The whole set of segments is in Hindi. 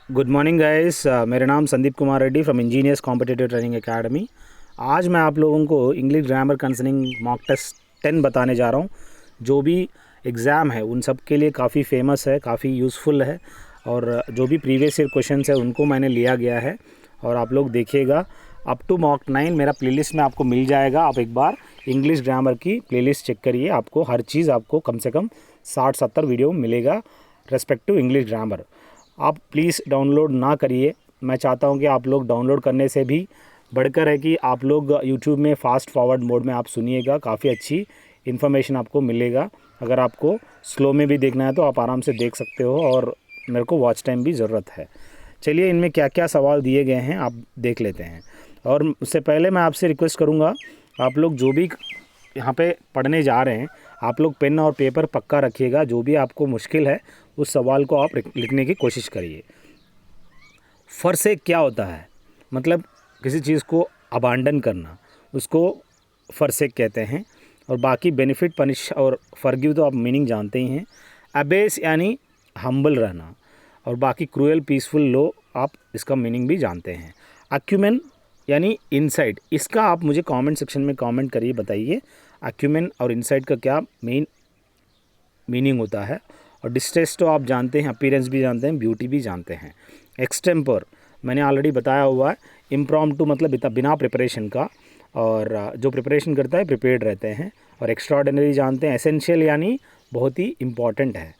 Good morning guys. मेरा नाम Sandeep Kumar Reddy from engineers competitive training academy. आज मैं आप लोगों को English grammar concerning mock test 10 बताने जा रहा हूँ। जो भी एग्ज़ाम है उन सब के लिए काफ़ी फेमस है, काफ़ी यूज़फुल है, और जो भी प्रीवियस ईयर क्वेश्चन है उनको मैंने लिया गया है। और आप लोग देखिएगा अप टू मॉक 9 मेरा प्लेलिस्ट में आपको मिल जाएगा। आप एक बार इंग्लिश ग्रामर की प्लेलिस्ट चेक करिए, आपको हर चीज़ आपको कम से कम 60-70 वीडियो मिलेगा रेस्पेक्टिव इंग्लिश ग्रामर। आप प्लीज़ डाउनलोड ना करिए। मैं चाहता हूं कि आप लोग डाउनलोड करने से भी बढ़कर है कि आप लोग यूट्यूब में फ़ास्ट फॉरवर्ड मोड में आप सुनिएगा, काफ़ी अच्छी इन्फॉर्मेशन आपको मिलेगा। अगर आपको स्लो में भी देखना है तो आप आराम से देख सकते हो, और मेरे को वॉच टाइम भी ज़रूरत है। चलिए इनमें क्या क्या सवाल दिए गए हैं आप देख लेते हैं। और उससे पहले मैं आपसे रिक्वेस्ट करूँगा, आप लोग जो भी यहाँ पे पढ़ने जा रहे हैं आप लोग पेन और पेपर पक्का रखिएगा। जो भी आपको मुश्किल है उस सवाल को आप लिखने की कोशिश करिए। फॉरसेक क्या होता है? मतलब किसी चीज़ को अबांडन करना, उसको फॉरसेक कहते हैं। और बाकी बेनिफिट, पनिश और फॉरगिव तो आप मीनिंग जानते ही हैं। अबेस यानी हम्बल रहना, और बाकी क्रूएल, पीसफुल, लो आप इसका मीनिंग भी जानते हैं। अक्यूमेन यानी इनसाइट, इसका आप मुझे कमेंट सेक्शन में कमेंट करिए, बताइए अक्यूमेन और इनसाइट का क्या मेन मीनिंग होता है। और डिस्ट्रेस तो आप जानते हैं, अपीयरेंस भी जानते हैं, ब्यूटी भी जानते हैं। एक्सटेम्पर मैंने ऑलरेडी बताया हुआ है। इम्प्रॉम्प्टू मतलब बिना प्रिपरेशन का, और जो प्रिपरेशन करता है प्रिपेयर्ड रहते हैं। और एक्स्ट्राऑर्डिनरी जानते हैं। एसेंशियल यानी बहुत ही इम्पॉर्टेंट है,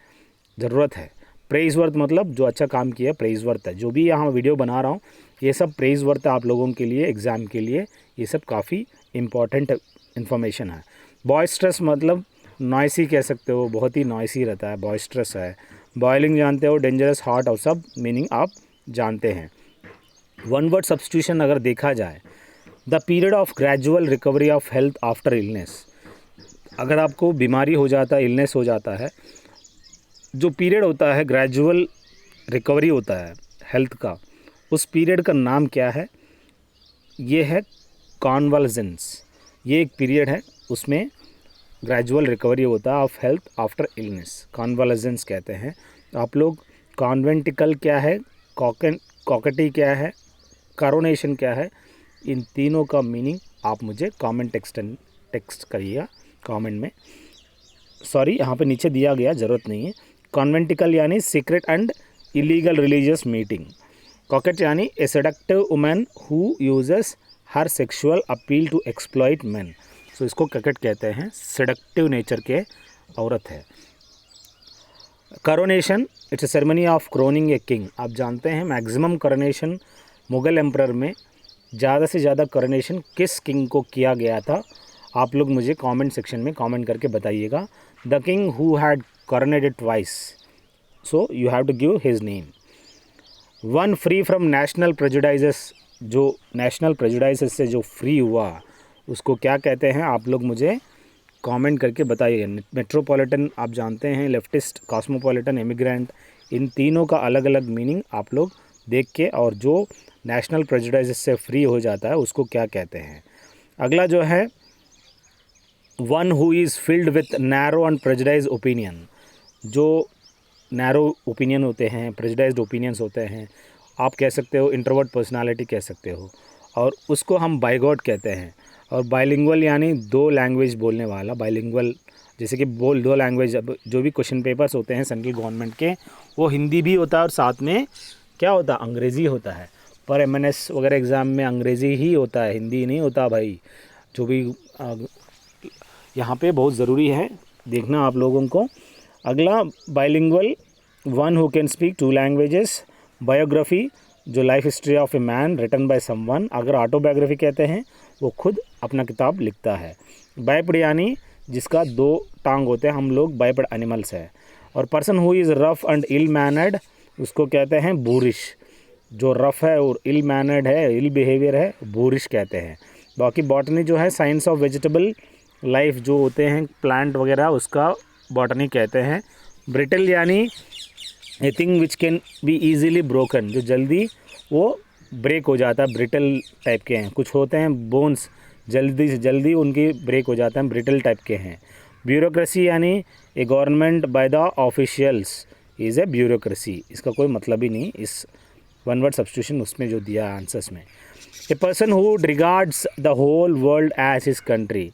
ज़रूरत है। प्रेज वर्थ मतलब जो अच्छा काम किया प्रेज वर्थ है। जो भी यहाँ वीडियो बना रहा हूँ ये सब प्रेज वर्थ है आप लोगों के लिए, एग्ज़ाम के लिए ये सब काफ़ी इम्पॉर्टेंट इन्फॉर्मेशन है। बॉयस्ट्रस मतलब नॉइसी कह सकते हो, बहुत ही नॉइसी रहता है, बॉयस्ट्रस है। बॉयलिंग जानते हो, डेंजरस, हॉट, और सब मीनिंग आप जानते हैं। वन वर्ड सब्स्टिट्यूशन अगर देखा जाए, the period of gradual recovery of health after illness. अगर आपको बीमारी हो जाता है, इलनेस हो जाता है, जो पीरियड होता है ग्रेजुअल रिकवरी होता है हेल्थ का, उस पीरियड का नाम क्या है? ये है कॉन्वल्जेंस। ये एक पीरियड है, उसमें ग्रेजुअल रिकवरी होता है ऑफ हेल्थ आफ्टर इलनेस, कॉन्वल्जेंस कहते हैं। आप लोग कॉन्वेंटिकल क्या है, कॉकेटी क्या है, करोनेशन क्या है, इन तीनों का मीनिंग आप मुझे कमेंट टेक्स्ट करिएगा कमेंट में। सॉरी, यहाँ पे नीचे दिया गया, ज़रूरत नहीं है। कॉन्वेंटिकल यानी secret and illegal religious meeting. Coquette यानी a seductive woman who uses her sexual appeal to exploit man. So इसको कॉकेट कहते हैं, सेडक्टिव नेचर के औरत है। Coronation, it's a ceremony of crowning a king. आप जानते हैं मैक्सिमम करोनेशन मुग़ल एम्परर में ज़्यादा से ज़्यादा करोनेशन किस किंग को किया गया था? आप लोग मुझे कमेंट सेक्शन में कमेंट करके बताइएगा। The king who had coronated twice, so you have to give his name. One free from national prejudices, जो नेशनल प्रेजुडाइजेस से जो फ्री हुआ उसको क्या कहते हैं? आप लोग मुझे कमेंट करके बताइए। मेट्रोपॉलिटन आप जानते हैं, लेफ्टिस्ट, कॉस्मोपॉलिटन, इमिग्रेंट, इन तीनों का अलग अलग मीनिंग आप लोग देख के, और जो नेशनल प्रेजुडाइजेस से फ्री हो जाता है उसको क्या कहते हैं? अगला जो है one who is filled with narrow and prejudiced opinion. जो नैरो ओपिनियन होते हैं, प्रेजुडाइज्ड ओपिनियंस होते हैं, आप कह सकते हो इंट्रोवर्ट पर्सनालिटी कह सकते हो, और उसको हम बाइगॉट कहते हैं। और बाइलिंगुअल यानी दो लैंग्वेज बोलने वाला, बाइलिंगुअल जैसे कि बोल दो लैंग्वेज। अब जो भी क्वेश्चन पेपर्स होते हैं सेंट्रल गवर्नमेंट के, वो हिंदी भी होता है और साथ में क्या होता है, अंग्रेज़ी होता है। पर एमएनएस वगैरह एग्ज़ाम में अंग्रेज़ी ही होता है, हिंदी नहीं होता भाई। जो भी यहाँ पे बहुत ज़रूरी है देखना आप लोगों को। अगला bilingual, one who can speak 2 languages. Biography, जो life history of a man written by someone. अगर ऑटोबायोग्राफी कहते हैं वो खुद अपना किताब लिखता है। बाइपड यानी जिसका 2 टांग होते हैं, हम लोग बाइपड एनिमल्स है। और person who is rough and ill mannered, उसको कहते हैं बूरिश। जो रफ है और इल मैनर्ड है, इल बिहेवियर है, बूरिश कहते हैं। बाकी बॉटनी जो है साइंस ऑफ वेजिटेबल लाइफ, जो होते हैं प्लांट वगैरह, उसका बॉटनी कहते हैं। ब्रिटल यानी a thing which can be easily broken, जो जल्दी वो ब्रेक हो जाता है, ब्रिटल टाइप के हैं। कुछ होते हैं बोन्स जल्दी से जल्दी उनकी ब्रेक हो जाता है, ब्रिटल टाइप के हैं। ब्यूरोक्रेसी यानी a government by the officials is a bureaucracy. इसका कोई मतलब ही नहीं इस वन वर्ड सब्स्टिट्यूशन उसमें जो दिया आंसर्स में। A person who regards the whole world as his country,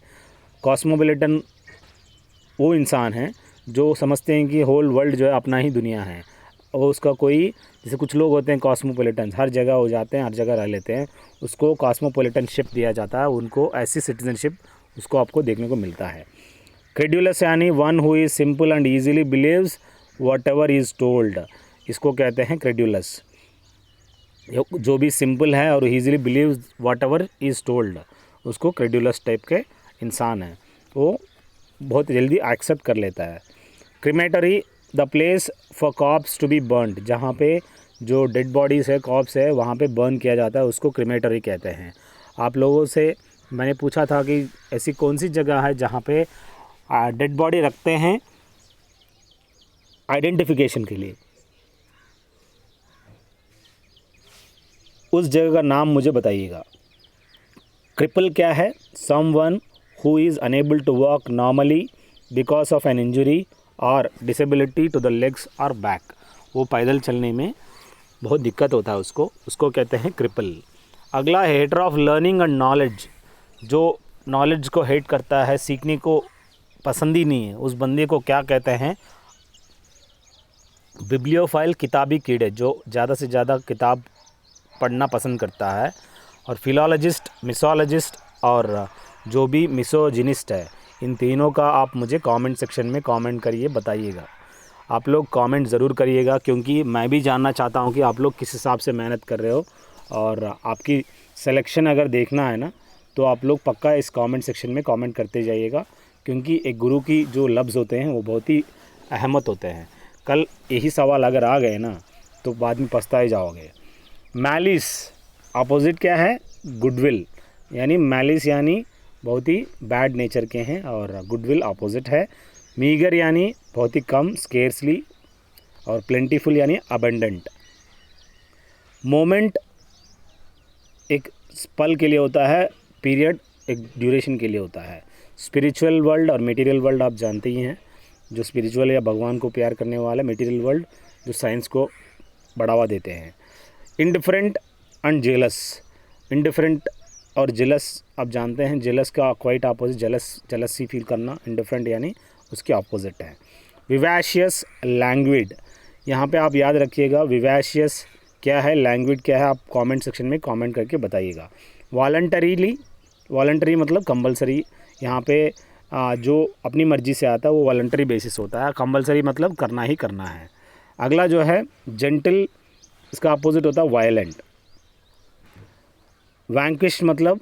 cosmopolitan वो इंसान है जो समझते हैं कि होल वर्ल्ड जो है अपना ही दुनिया है, और उसका कोई, जैसे कुछ लोग होते हैं कॉस्मोपॉलिटन, हर जगह हो जाते हैं, हर जगह रह लेते हैं, उसको कॉस्मोपॉलिटनशिप दिया जाता है, उनको ऐसी सिटीजनशिप उसको आपको देखने को मिलता है। क्रेड्यूलस यानी one who is simple and easily believes whatever is told, इसको कहते हैं क्रेड्यूलस। जो भी सिंपल है और easily believes whatever is told, उसको क्रेड्यूलस टाइप के इंसान है, वो बहुत जल्दी एक्सेप्ट कर लेता है। Crematory the place for corpse to be burned, जहाँ पे जो डेड बॉडीज़ है, कॉप्स है, वहाँ पे बर्न किया जाता है, उसको क्रीमेटरी कहते हैं। आप लोगों से मैंने पूछा था कि ऐसी कौन सी जगह है जहाँ पे डेड बॉडी रखते हैं आइडेंटिफिकेशन के लिए, उस जगह का नाम मुझे बताइएगा। क्रिपल क्या है? Someone who is unable to walk normally because of an injury और डिसेबिलिटी टू द लेग्स और बैक, वो पैदल चलने में बहुत दिक्कत होता है उसको कहते हैं क्रिपल। अगला, hater of learning and knowledge, जो नॉलेज को हेट करता है, सीखने को पसंद ही नहीं है, उस बंदे को क्या कहते हैं? बिब्लियोफाइल, किताबी कीड़े, जो ज़्यादा से ज़्यादा किताब पढ़ना पसंद करता है। और फिलॉलॉजिस्ट, मिसोलॉजिस्ट और जो भी मिसोजिनिस्ट है, इन तीनों का आप मुझे कमेंट सेक्शन में कमेंट करिए, बताइएगा। आप लोग कमेंट ज़रूर करिएगा, क्योंकि मैं भी जानना चाहता हूँ कि आप लोग किस हिसाब से मेहनत कर रहे हो, और आपकी सिलेक्शन अगर देखना है ना, तो आप लोग पक्का इस कमेंट सेक्शन में कमेंट करते जाइएगा, क्योंकि एक गुरु की जो लफ्ज़ होते हैं वो बहुत ही अहमत होते हैं। कल यही सवाल अगर आ गए ना, तो बाद में पछताए जाओगे। मैलिस अपोजिट क्या है? गुडविल, यानी मैलिस यानी बहुत ही बैड नेचर के हैं, और गुडविल अपोजिट है। मीगर यानी बहुत ही कम, स्केर्सली, और प्लेंटीफुल यानी अबंडेंट। मोमेंट एक पल के लिए होता है, पीरियड एक ड्यूरेशन के लिए होता है। स्पिरिचुअल वर्ल्ड और मटेरियल वर्ल्ड आप जानते ही हैं, जो स्पिरिचुअल या भगवान को प्यार करने वाला, मटेरियल वर्ल्ड जो साइंस को बढ़ावा देते हैं। इंडिफरेंट एंड जेलस, इंडिफरेंट और जेलस आप जानते हैं, जेलस का क्वाइट अपोजिट, जेलसी फील करना, इंडिफरेंट यानी उसके अपोजिट है। विवैशियस, लैंग्विड, यहाँ पे आप याद रखिएगा विवैशियस क्या है, लैंग्विड क्या है, आप कमेंट सेक्शन में कमेंट करके बताइएगा। वॉलंटरीली, वॉलंटरी मतलब कंपलसरी, यहाँ पे जो अपनी मर्ज़ी से आता है वो वॉलंटरी बेसिस होता है, कंपलसरी मतलब करना ही करना है। अगला जो है जेंटल, इसका अपोजिट होता है वायलेंट। वैंक्विश मतलब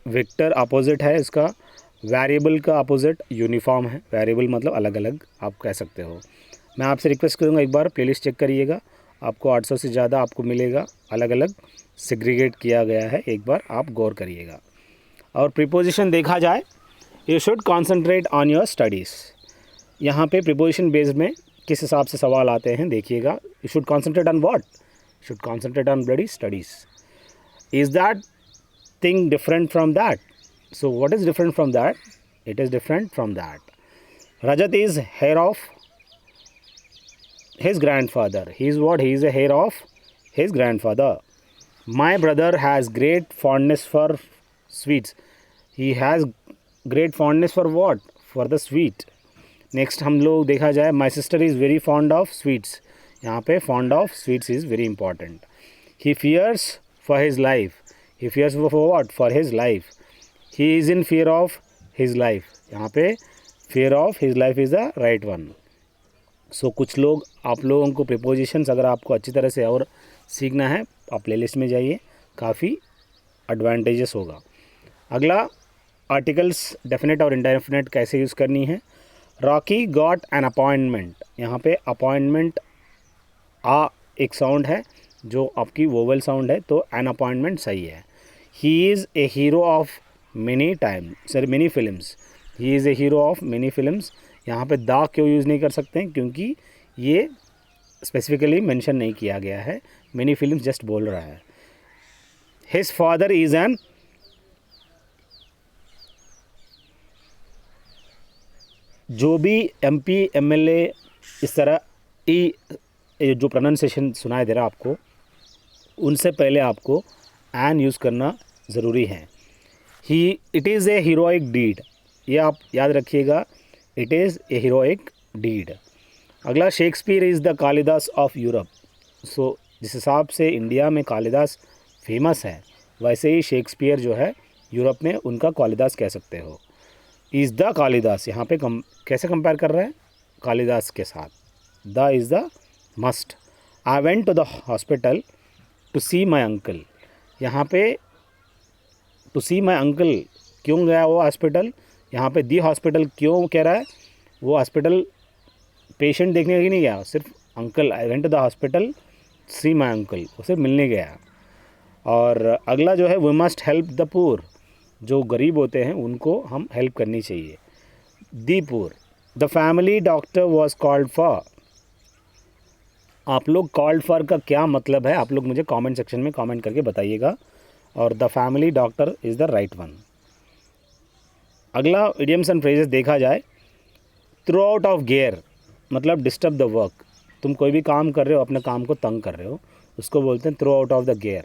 विक्टर, अपोजिट है इसका। वेरिएबल का अपोजिट यूनिफॉर्म है, वेरिएबल मतलब अलग अलग आप कह सकते हो। मैं आपसे रिक्वेस्ट करूँगा एक बार प्लेलिस्ट चेक करिएगा, आपको 800 से ज़्यादा आपको मिलेगा, अलग अलग सेग्रीगेट किया गया है, एक बार आप गौर करिएगा। और प्रीपोजिशन देखा जाए, you should concentrate on your studies, यहाँ पे प्रीपोजिशन बेस्ड में किस हिसाब से सवाल आते हैं देखिएगा। You should concentrate on what? Should concentrate on bloody studies. Is that thing different from that? So what is different from that? It is different from that. Rajat is heir of his grandfather. He is what? He is a heir of his grandfather. My brother has great fondness for sweets. He has great fondness for what? For the sweet. Next हम लोग देखा जाए, my sister is very fond of sweets. यहाँ पे fond of sweets is very important. He fears for his life. He fears for what? For his life. He is in fear of his life. यहाँ पे fear of his life is the right one. So कुछ लोग, आप लोगों को प्रीपोजिशंस अगर आपको अच्छी तरह से और सीखना है, आप प्लेलिस्ट में जाइए, काफ़ी एडवांटेजेस होगा। अगला, आर्टिकल्स डेफिनेट और इंडेफिनेट कैसे यूज़ करनी है। रॉकी गॉट एन अपॉइंटमेंट, यहाँ पे अपॉइंटमेंट आ एक साउंड है जो आपकी वोवल साउंड है, तो एन अपॉइंटमेंट सही है। He is a hero of many films. He is a hero of many films. यहाँ पे दा क्यों यूज़ नहीं कर सकते हैं? क्योंकि ये स्पेसिफिकली मेंशन नहीं किया गया है, many films जस्ट बोल रहा है। His father is an, जो भी MP MLA इस तरह जो प्रोनाउंसिएशन सुनाई दे रहा है आपको, उनसे पहले आपको एन यूज़ करना ज़रूरी है। It is a heroic deed, ये आप याद रखिएगा, it is a heroic deed. अगला, Shakespeare is the Kalidas of Europe. So जिस हिसाब से इंडिया में कालिदास फेमस है, वैसे ही शेक्सपियर जो है यूरोप में उनका कालिदास कह सकते हो। इज़ द कालिदास, यहाँ पे कैसे कंपेयर कर रहे हैं कालिदास के साथ, the is the must. I went to the hospital to see my uncle, यहाँ पे टू सी माई अंकल क्यों गया वो हॉस्पिटल, यहाँ पे दी हॉस्पिटल क्यों कह रहा है, वो हॉस्पिटल पेशेंट देखने के लिए नहीं गया, सिर्फ uncle, I went to the hospital see my uncle, वो सिर्फ मिलने गया। और अगला जो है, we must help the poor, जो गरीब होते हैं उनको हम हेल्प करनी चाहिए। The poor, the family doctor was called for, आप लोग कॉल्ड फॉर का क्या मतलब है आप लोग मुझे कमेंट सेक्शन में कमेंट करके बताइएगा, और the family doctor is the right one. अगला इडियम्स एंड फ्रेजेस देखा जाए, थ्रू आउट ऑफ गियर मतलब डिस्टर्ब द वर्क, तुम कोई भी काम कर रहे हो, अपने काम को तंग कर रहे हो, उसको बोलते हैं through out of the gear.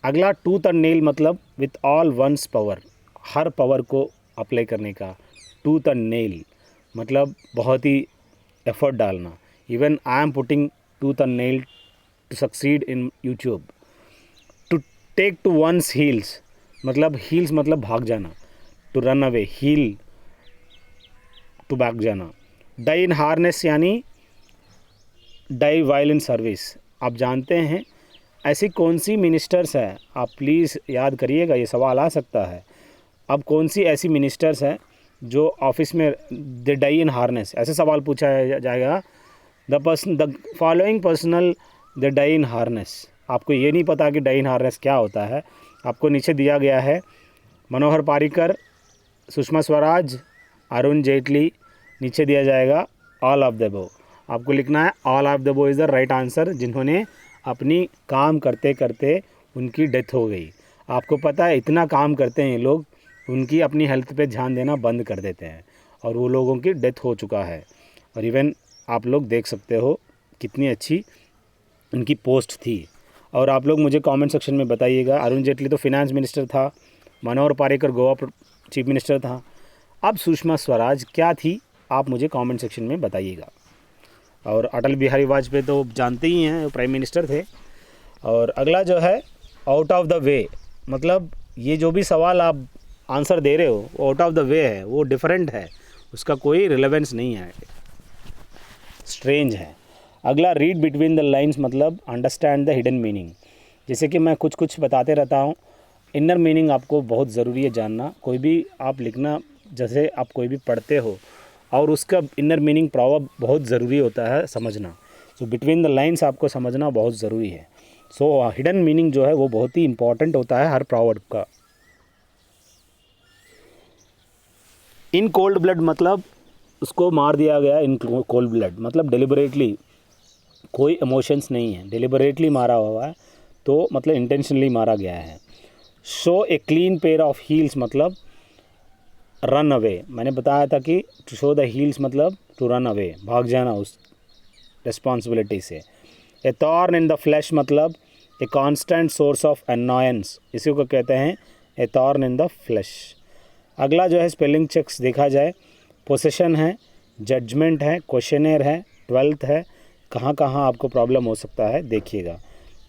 अगला, टूथ एंड नेल मतलब विथ ऑल वंस पावर, हर पावर को अप्लाई करने का। टूथ एंड नेल मतलब बहुत ही एफर्ट डालना। Even I am putting tooth and nail to succeed in YouTube. To take to one's heels मतलब हील्स मतलब भाग जाना, to run away, heel to भाग जाना। डाई इन हार्नेस यानी डाई वाइल इन सर्विस, आप जानते हैं ऐसी कौन सी मिनिस्टर्स है, आप प्लीज़ याद करिएगा, ये सवाल आ सकता है। अब कौन सी ऐसी मिनिस्टर्स है जो ऑफिस में द डाई इन हार्नेस, ऐसे सवाल पूछा जाएगा, the following personal the die in harness. आपको ये नहीं पता कि डाई इन हार्नेस क्या होता है, आपको नीचे दिया गया है मनोहर पारिकर, सुषमा स्वराज, अरुण जेटली, नीचे दिया जाएगा ऑल ऑफ द अबव। आपको लिखना है all of the above is the right answer, जिन्होंने अपनी काम करते करते उनकी डेथ हो गई। आपको पता है इतना काम करते हैं ये लोग, उनकी अपनी हेल्थ पे ध्यान देना बंद कर देते हैं, और वो लोगों की डेथ हो चुका है। और इवन आप लोग देख सकते हो कितनी अच्छी उनकी पोस्ट थी। और आप लोग मुझे कमेंट सेक्शन में बताइएगा, अरुण जेटली तो फिनेंस मिनिस्टर था, मनोहर पारिकर गोवा चीफ मिनिस्टर था, अब सुषमा स्वराज क्या थी, आप मुझे कमेंट सेक्शन में बताइएगा। और अटल बिहारी वाजपेयी तो जानते ही हैं, प्राइम मिनिस्टर थे। और अगला जो है, आउट ऑफ द वे मतलब ये जो भी सवाल आप आंसर दे रहे हो वो आउट ऑफ द वे है, वो डिफरेंट है, उसका कोई रिलेवेंस नहीं है, स्ट्रेंज है। अगला, रीड बिटवीन द लाइन्स मतलब अंडरस्टैंड द हिडन मीनिंग। जैसे कि मैं कुछ कुछ बताते रहता हूँ, इनर मीनिंग आपको बहुत ज़रूरी है जानना। कोई भी आप लिखना, जैसे आप कोई भी पढ़ते हो और उसका इनर मीनिंग प्रॉवर्ब बहुत ज़रूरी होता है समझना। सो बिटवीन द लाइन्स आपको समझना बहुत ज़रूरी है। सो हिडन मीनिंग जो है वो बहुत ही इंपॉर्टेंट होता है हर प्रॉवर्ब का। इन कोल्ड ब्लड मतलब उसको मार दिया गया, इन कोल्ड ब्लड मतलब डेलिबरेटली, कोई इमोशंस नहीं है, डेलिबरेटली मारा हुआ है, तो मतलब इंटेंशनली मारा गया है। Show a clean pair of heels मतलब रन अवे, मैंने बताया था कि टू शो द हील्स मतलब टू रन अवे, भाग जाना उस रिस्पॉन्सिबिलिटी से। ए थॉर्न इन द फ्लैश मतलब a constant source of annoyance, इसी को कहते हैं ए थॉर्न इन द फ्लैश। अगला जो है स्पेलिंग चेक्स देखा जाए, पोसेशन है, जजमेंट है, क्वेश्चनर है, 12th है, कहाँ कहाँ आपको प्रॉब्लम हो सकता है देखिएगा।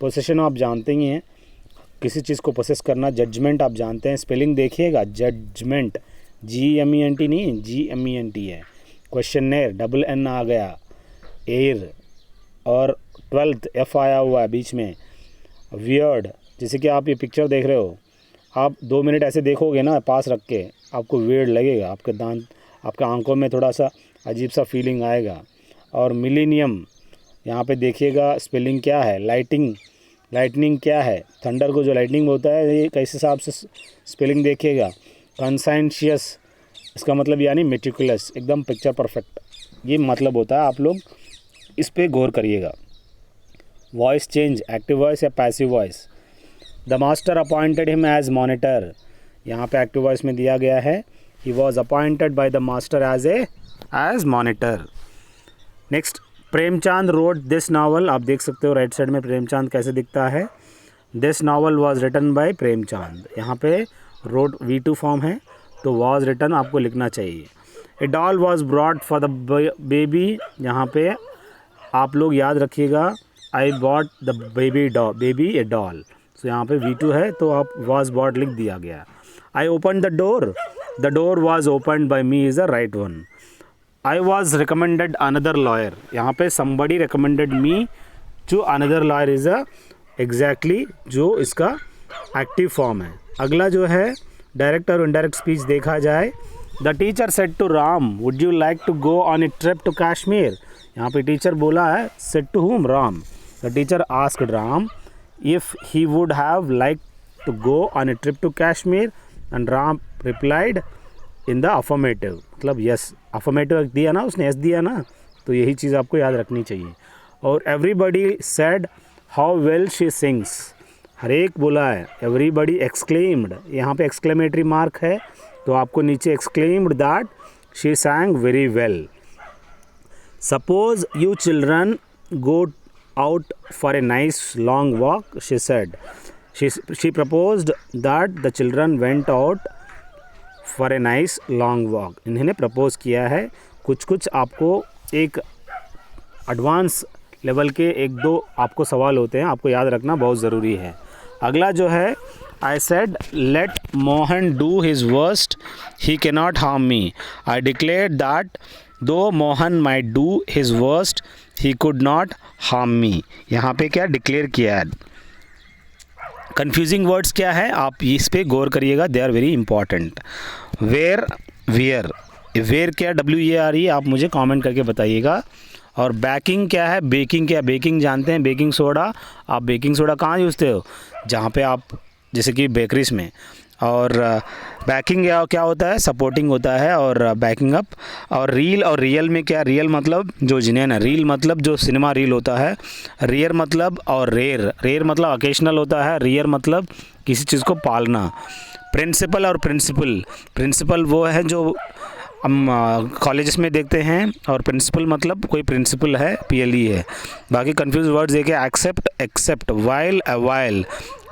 पोसेशन आप जानते ही हैं, किसी चीज़ को प्रोसेस करना। जजमेंट आप जानते हैं, स्पेलिंग देखिएगा, जजमेंट GMENT नहीं GMENT है। क्वेश्चनर NN आ गया, एयर, और 12th F आया हुआ है बीच में। वियर्ड, जैसे कि आप ये पिक्चर देख रहे हो, आप 2 मिनट ऐसे देखोगे ना पास रख के, आपको वियर्ड लगेगा, आपके दांत, आपके आंखों में थोड़ा सा अजीब सा फीलिंग आएगा। और मिलेनियम, यहाँ पे देखिएगा स्पेलिंग क्या है। लाइटनिंग क्या है, थंडर को जो लाइटनिंग होता है, ये कैसे हिसाब से स्पेलिंग देखिएगा। कॉन्साइंशियस, इसका मतलब यानी मेटिकुलस, एकदम पिक्चर परफेक्ट, ये मतलब होता है। आप लोग इस पे गौर करिएगा। वॉइस चेंज, एक्टिव वॉइस या passive voice. The master appointed him as monitor, यहाँ पे एक्टिव वॉइस में दिया गया है, he was appointed by the master as monitor. Next, Premchand wrote this novel, आप देख सकते हो राइट साइड में प्रेमचंद कैसे दिखता है। This novel was written by Premchand, यहाँ पे रोड V2 फॉर्म है तो वाज रिटन आपको लिखना चाहिए। A doll was brought for the baby, यहाँ पे आप लोग याद रखिएगा I bought the baby a doll, so यहाँ पे V2 है तो आप वाज बॉट लिख दिया गया। I open the door was opened by me is the right one. I was recommended another lawyer, यहाँ पे somebody recommended me जो another lawyer is a exactly जो इसका एक्टिव फॉर्म है। अगला जो है डायरेक्ट और इनडायरेक्ट स्पीच देखा जाए। The teacher said to Ram would you like to go on a trip to Kashmir, यहाँ पे टीचर बोला है said to whom, Ram. The teacher asked Ram if he would have like to go on a trip to Kashmir and Ram replied in the affirmative, मतलब यस, अफर्मेटिव दिया ना उसने, यस दिया ना, तो यही चीज़ आपको याद रखनी चाहिए। और everybody said how well she sings, हर एक बोला है। एवरीबडी एक्सक्लेम्ड, यहाँ पे एक्सक्लेमेटरी मार्क है तो आपको नीचे exclaimed that she sang very well. Suppose you children go out for a nice long walk, she said. She proposed that the children went out for a nice long walk, इन्होंने प्रपोज किया है। कुछ आपको एक एडवांस लेवल के एक दो आपको सवाल होते हैं, आपको याद रखना बहुत ज़रूरी है। अगला जो है I said let Mohan do his worst he can not harm me, I declare that though Mohan might do his worst he could not harm me, यहाँ पे क्या डिक्लेयर किया है। कन्फ्यूजिंग वर्ड्स क्या है आप इस पे गौर करिएगा, they are very important. Where where क्या WARE आप मुझे कमेंट करके बताइएगा। और बेकिंग क्या है, बेकिंग क्या, बेकिंग जानते हैं, बेकिंग सोडा। आप बेकिंग सोडा कहाँ यूज़ते हो, जहाँ पे आप जैसे कि बेकरीज में। और बैकिंग क्या होता है, सपोर्टिंग होता है और बैकिंग अप। और रील और रियल में क्या, रियल मतलब जो जिनेन है, रील मतलब जो सिनेमा रील होता है, रियर मतलब और रेयर मतलब ओकेशनल होता है, रियर मतलब किसी चीज़ को पालना। प्रिंसिपल और प्रिंसिपल वो है जो हम कॉलेजेस में देखते हैं, और प्रिंसिपल मतलब कोई प्रिंसिपल है, PLE है। बाकी कंफ्यूज वर्ड्स देखिए, except, while, avail,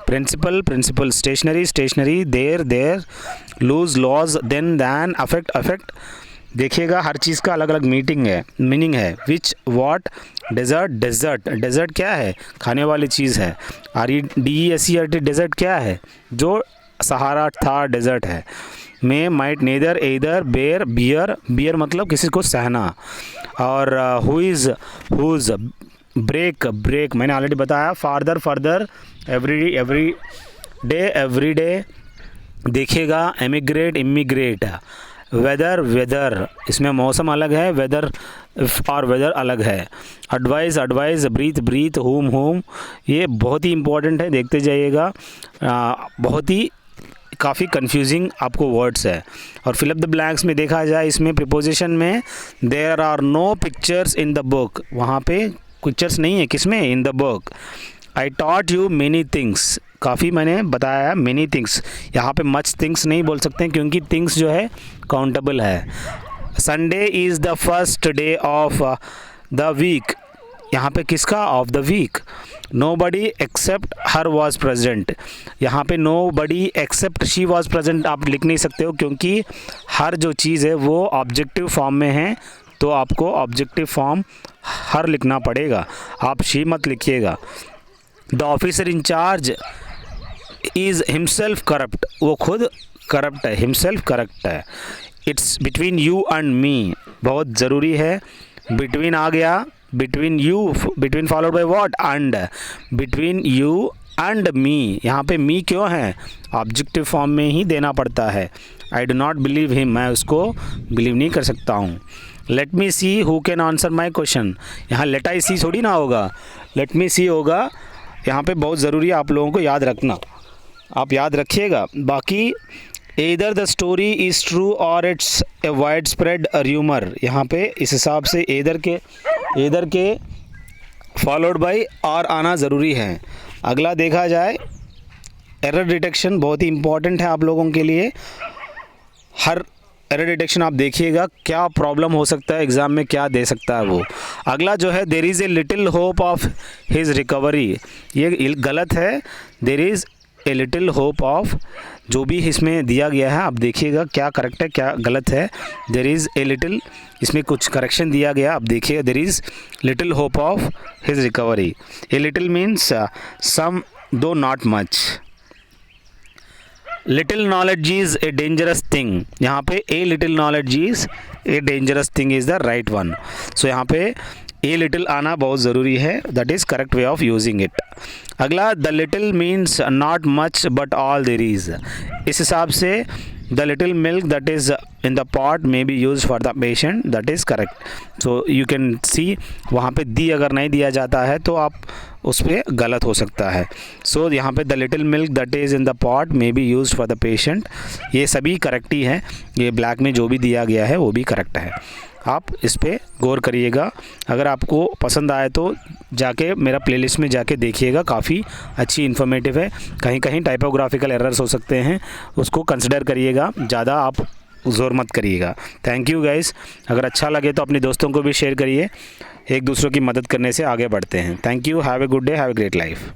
principal, stationery, there, loose, lodge, then, than, affect. देखिएगा हर चीज़ का अलग अलग मीनिंग है। विच, वॉट, डेजर्ट क्या है, खाने वाली चीज़ है। DESERT डेजर्ट क्या है, जो सहारा था डेजर्ट है। में, माइट, नेदर, एदर, बियर मतलब किसी को सहना। और हुज, ब्रेक मैंने ऑलरेडी बताया। फर्दर, एवरी डे देखिएगा। इमिग्रेट, वेदर इसमें मौसम अलग है, वेदर अलग है। एडवाइस, ब्रीथ, होम, ये बहुत ही इंपॉर्टेंट है, देखते जाइएगा। बहुत ही काफ़ी कंफ्यूजिंग आपको वर्ड्स है। और फिल अप द ब्लैंक्स में देखा जाए, इसमें प्रिपोजिशन में there are no pictures in the book, वहाँ पे पिक्चर्स नहीं है, किसमें, in the book. I taught you many things, काफ़ी मैंने बताया मेनी थिंग्स, यहाँ पे मच थिंग्स नहीं बोल सकते हैं क्योंकि थिंग्स जो है काउंटेबल है। Sunday is the first day of the week, यहाँ पे किसका, of the week. Nobody except her was present, यहाँ पे nobody except she was present आप लिख नहीं सकते हो क्योंकि हर जो चीज़ है वो ऑब्जेक्टिव फॉर्म में है, तो आपको ऑब्जेक्टिव फॉर्म हर लिखना पड़ेगा, आप शी मत लिखिएगा। The officer in charge is himself corrupt, वो खुद करप्ट है, हिमसेल्फ करप्ट है। It's between you and me, बहुत ज़रूरी है। बिटवीन आ गया, between followed by what, and, between you and me, यहाँ पे मी क्यों है, ऑब्जेक्टिव फॉर्म में ही देना पड़ता है। I do not believe him, मैं उसको बिलीव नहीं कर सकता हूँ। Let me see who can answer my question, यहाँ लेट आई सी थोड़ी ना होगा, लेट मी सी होगा। यहाँ पे बहुत ज़रूरी है आप लोगों को याद रखना, आप याद रखिएगा। बाकी either the story is true or it's a widespread rumor, यहाँ पे इस हिसाब से either के फॉलोड बाई और आना ज़रूरी है। अगला देखा जाए, एरर डिटेक्शन बहुत ही इम्पॉर्टेंट है आप लोगों के लिए। हर एरर डिटेक्शन आप देखिएगा क्या प्रॉब्लम हो सकता है, एग्ज़ाम में क्या दे सकता है वो। अगला जो है there is a little hope of his recovery, ये गलत है। There is a little hope of, जो भी इसमें दिया गया है आप देखिएगा क्या करेक्ट है क्या गलत है। देयर इज़ ए लिटिल, इसमें कुछ करेक्शन दिया गया, आप देखिए। There is little hope of his recovery. A little means some though not much. Little knowledge is a dangerous thing, यहाँ पे a little knowledge is a dangerous thing is the right one. So यहाँ पे ए लिटिल आना बहुत ज़रूरी है, that is correct way of using it. अगला the little means not much but all there is, इस हिसाब से the little milk that is in the pot may be use for the patient, that is correct. So you can see वहाँ पे दी अगर नहीं दिया जाता है तो आप उस पर गलत हो सकता है। सो यहाँ पे the little milk that is in the pot may be use for the patient, ये सभी करेक्ट ही है। ये ब्लैक में जो भी दिया गया है वो भी करेक्ट है, आप इस पर गौर करिएगा। अगर आपको पसंद आए तो जाके मेरा प्लेलिस्ट में जाके देखिएगा, काफ़ी अच्छी इन्फॉर्मेटिव है। कहीं कहीं टाइपोग्राफिकल एरर्स हो सकते हैं, उसको कंसिडर करिएगा, ज़्यादा आप ज़ोर मत करिएगा। थैंक यू गाइस, अगर अच्छा लगे तो अपने दोस्तों को भी शेयर करिए, एक दूसरों की मदद करने से आगे बढ़ते हैं। Thank you, have a good day, have a great life.